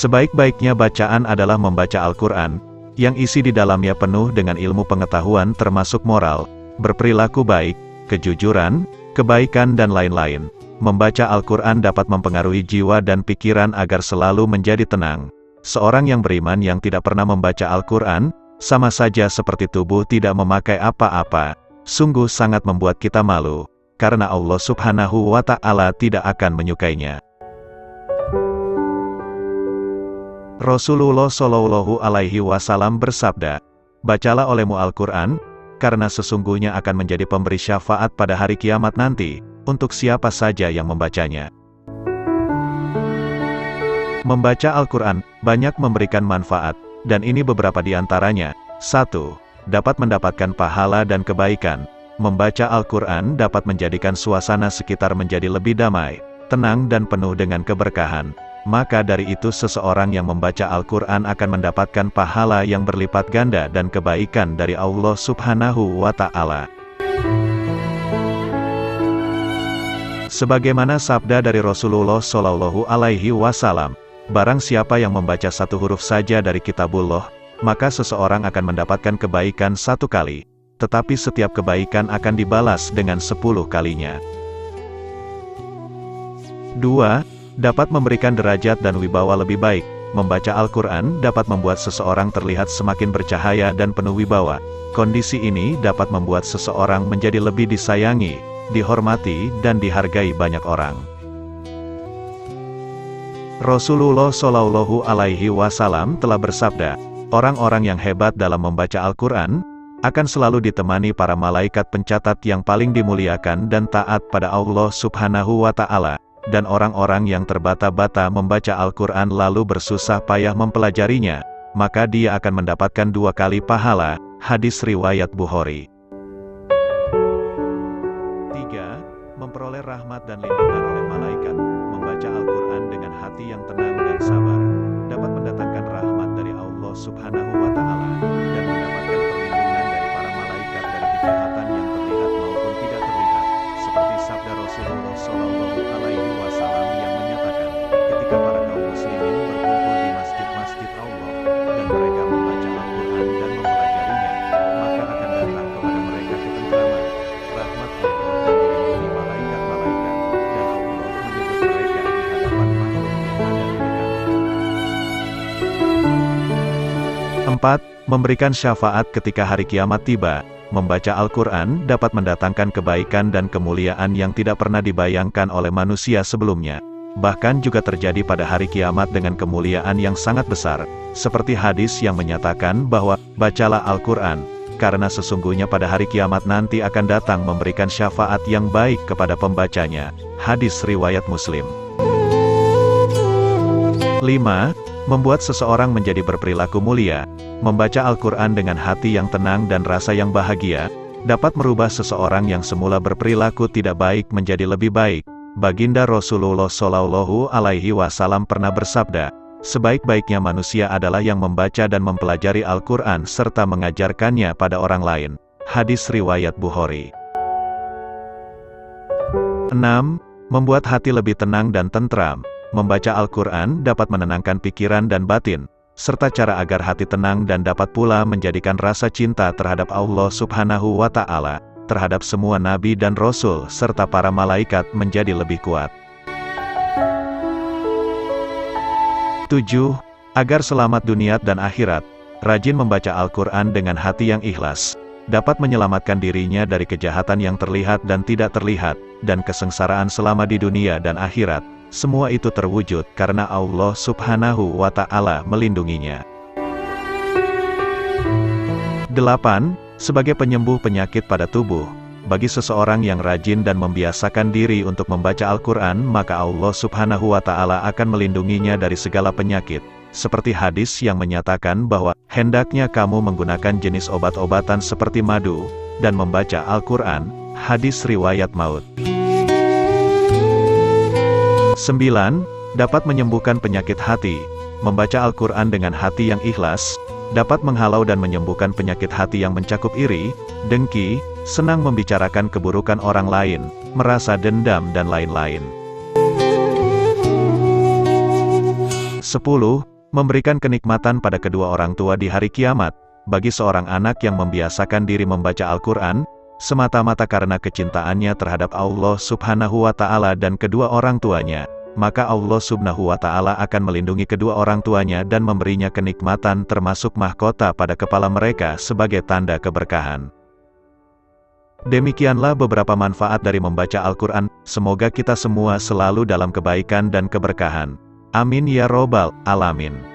Sebaik-baiknya bacaan adalah membaca Al-Quran, yang isi di dalamnya penuh dengan ilmu pengetahuan termasuk moral, berperilaku baik, kejujuran, kebaikan dan lain-lain. Membaca Al-Quran dapat mempengaruhi jiwa dan pikiran agar selalu menjadi tenang. Seorang yang beriman yang tidak pernah membaca Al-Quran, sama saja seperti tubuh tidak memakai apa-apa. Sungguh sangat membuat kita malu, karena Allah Subhanahu wa Ta'ala tidak akan menyukainya. Rasulullah Shallallahu Alaihi Wasallam bersabda, "Bacalah olehmu Al-Quran, karena sesungguhnya akan menjadi pemberi syafaat pada hari kiamat nanti, untuk siapa saja yang membacanya." Membaca Al-Quran banyak memberikan manfaat, dan ini beberapa di antaranya. 1. Dapat mendapatkan pahala dan kebaikan. Membaca Al-Quran dapat menjadikan suasana sekitar menjadi lebih damai, tenang dan penuh dengan keberkahan. Maka dari itu seseorang yang membaca Al-Quran akan mendapatkan pahala yang berlipat ganda dan kebaikan dari Allah Subhanahu wa Ta'ala. Sebagaimana sabda dari Rasulullah Shallallahu Alaihi Wasallam, barang siapa yang membaca satu huruf saja dari Kitabullah, maka seseorang akan mendapatkan kebaikan 1 kali, tetapi setiap kebaikan akan dibalas dengan 10 kalinya. 2. Dapat memberikan derajat dan wibawa lebih baik. Membaca Al-Quran dapat membuat seseorang terlihat semakin bercahaya dan penuh wibawa. Kondisi ini dapat membuat seseorang menjadi lebih disayangi, dihormati, dan dihargai banyak orang. Rasulullah Shallallahu Alaihi Wasallam telah bersabda, orang-orang yang hebat dalam membaca Al-Quran akan selalu ditemani para malaikat pencatat yang paling dimuliakan dan taat pada Allah Subhanahu wa Ta'ala. Dan orang-orang yang terbata-bata membaca Al-Quran lalu bersusah payah mempelajarinya, maka dia akan mendapatkan 2 kali pahala. Hadis riwayat Bukhari. 3. Memperoleh rahmat dan lindungan oleh malaikat. Membaca Al-Quran dengan hati yang tenang dan sabar dapat mendatangkan rahmat dari Allah Subhanahu wa Ta'ala, dan mendapatkan perlindungan dari para malaikat dari kejahatan yang terlihat maupun tidak terlihat, seperti sabda Rasulullah Shallallahu Alaihi Wasallam yang menyatakan, ketika para kaum muslimin berkumpul di masjid-masjid Allah, dan mereka membaca Al-Quran dan mempelajarinya, maka akan datang kepada mereka ketentraman, rahmat Allah dan dilindungi malaikat-malaikat, dan Allah menyebut mereka di hadapan makhluk yang ada di dekatnya. 4. Memberikan syafaat ketika hari kiamat tiba. Membaca Al-Quran dapat mendatangkan kebaikan dan kemuliaan yang tidak pernah dibayangkan oleh manusia sebelumnya. Bahkan juga terjadi pada hari kiamat dengan kemuliaan yang sangat besar, seperti hadis yang menyatakan bahwa, bacalah Al-Quran, karena sesungguhnya pada hari kiamat nanti akan datang memberikan syafaat yang baik kepada pembacanya. Hadis riwayat Muslim. 5. Membuat seseorang menjadi berperilaku mulia. Membaca Al-Quran dengan hati yang tenang dan rasa yang bahagia, dapat merubah seseorang yang semula berperilaku tidak baik menjadi lebih baik. Baginda Rasulullah Shallallahu Alaihi Wasallam pernah bersabda, sebaik-baiknya manusia adalah yang membaca dan mempelajari Al-Quran serta mengajarkannya pada orang lain. Hadis riwayat Bukhari. 6. Membuat hati lebih tenang dan tentram. Membaca Al-Quran dapat menenangkan pikiran dan batin, serta cara agar hati tenang dan dapat pula menjadikan rasa cinta terhadap Allah Subhanahu wa Ta'ala, terhadap semua nabi dan rasul, serta para malaikat menjadi lebih kuat. 7. Agar selamat dunia dan akhirat. Rajin membaca Al-Quran dengan hati yang ikhlas, dapat menyelamatkan dirinya dari kejahatan yang terlihat dan tidak terlihat, dan kesengsaraan selama di dunia dan akhirat. Semua itu terwujud karena Allah Subhanahu wa Ta'ala melindunginya. 8. Sebagai penyembuh penyakit pada tubuh. Bagi seseorang yang rajin dan membiasakan diri untuk membaca Al-Quran, maka Allah Subhanahu wa Ta'ala akan melindunginya dari segala penyakit. Seperti hadis yang menyatakan bahwa, hendaknya kamu menggunakan jenis obat-obatan seperti madu, dan membaca Al-Quran. Hadis riwayat Maud. 9. Dapat menyembuhkan penyakit hati. Membaca Al-Quran dengan hati yang ikhlas, dapat menghalau dan menyembuhkan penyakit hati yang mencakup iri, dengki, senang membicarakan keburukan orang lain, merasa dendam dan lain-lain. 10. memberikan kenikmatan pada kedua orang tua di hari kiamat. Bagi seorang anak yang membiasakan diri membaca Al-Quran, semata-mata karena kecintaannya terhadap Allah Subhanahu wa Ta'ala dan kedua orang tuanya, maka Allah Subhanahu wa Ta'ala akan melindungi kedua orang tuanya dan memberinya kenikmatan termasuk mahkota pada kepala mereka sebagai tanda keberkahan. Demikianlah beberapa manfaat dari membaca Al-Quran. Semoga kita semua selalu dalam kebaikan dan keberkahan. Amin ya robbal alamin.